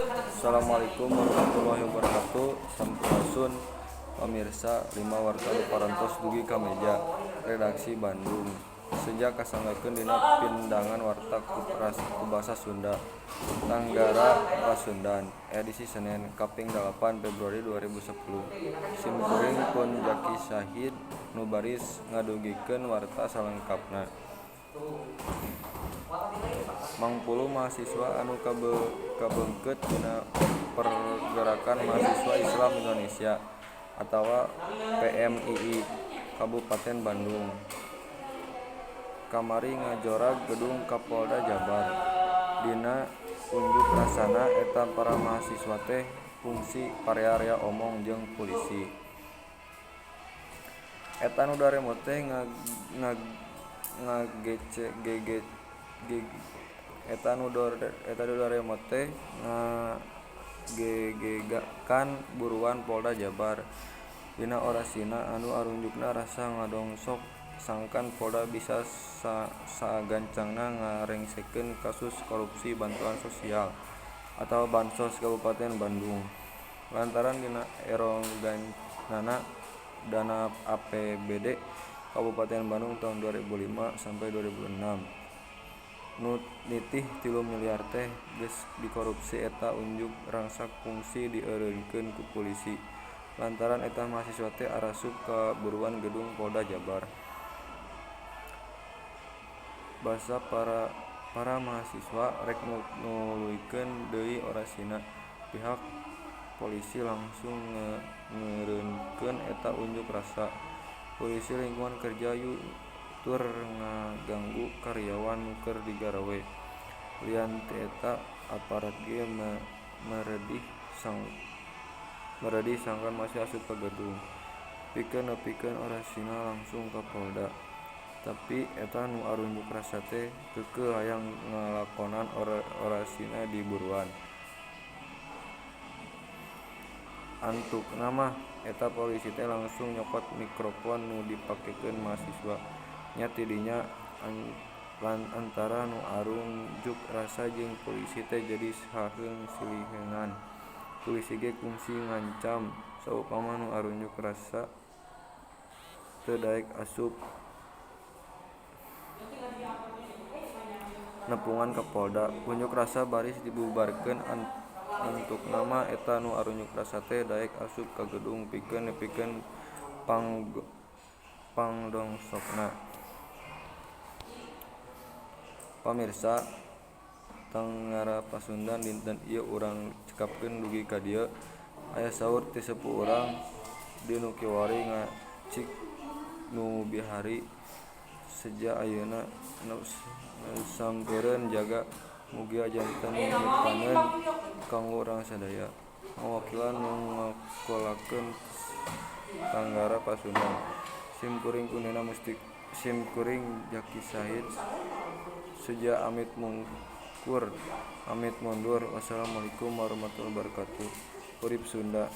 Assalamualaikum warahmatullahi wabarakatuh. Sampurasun pamirsa lima warta parantos dugi ka meja redaksi Bandung. Sejak kasanggakeun dina pindangan warta ku basa Sunda. Tanggara Pasundan. Edisi Senin kaping 8 Februari 2010. Simkuring pun Jaki Syahid nu baris ngadugikeun warta salengkapna. Mangpuluh mahasiswa anu kabeungkeut dina Pergerakan Mahasiswa Islam Indonesia atawa PMII Kabupaten Bandung kamari ngajorag gedung Kapolda Jabar. Dina unjuk rasana eta para mahasiswa teh kungsi parearea omong jeung polisi. Eta nu daremo teh ngagegegakan buruan Polda Jabar. Dina orasina anu arunjukna rasa ngadongsok sangkan Polda bisa sagancangna ngarengsekeun kasus korupsi bantuan sosial atau Bansos Kabupaten Bandung lantaran dina erongganana dana APBD Kabupaten Bandung tahun 2005 sampai 2006 nu nitih 3 miliar teh geus dikorupsi. Eta unjuk rasa kungsi dieureunkeun ku polisi lantaran eta mahasiswa teh arasup ka buruan gedung Polda Jabar. Basa para mahasiswa rek nuluykeun deui orasina. Pihak polisi langsung ngeureunkeun eta unjuk rasa. Polisi lingkungan kerja tur ngaganggu karyawan nu keur digarawe. Lian ti eta aparat ge meredih sangkan masih asup ka gedung. Pikeun nepikeun orasina langsung ka Polda. Tapi eta nu arunjuk rasa teh keukeuh hayang ngalakonan orasina di buruan. Antukna mah eta polisi teh langsung nyokot mikrofon nu dipakekeun mahasiswa. Nya ti dinya antara nu arunjuk rasa jeung polisi teh jadi saheung silihengan. Polisi ge kungsi ngancam saupama nu arunjuk rasa teu daek asup nepungan ka Polda. Unjuk rasa baris dibubarkeun antukna mah eta nu arunjuk rasa teh daek asup ka gedung pikeun nepikeun pangdongsokna. Pamirsa, Tanggara Pasundan dinten ieu urang cekapkeun dugi ka dieu. Aya saur ti sepuh urang di nu kiwari ngacik nu bihari seja ayeuna sampeureun jaga mugia janten nyupaneun kanggo urang sadaya. Mawakilan nu ngakolakeun Tanggara Pasundan. Simkuring Jaki Syahid Suja amit mundur. Wassalamualaikum warahmatullahi wabarakatuh. Urip Sunda.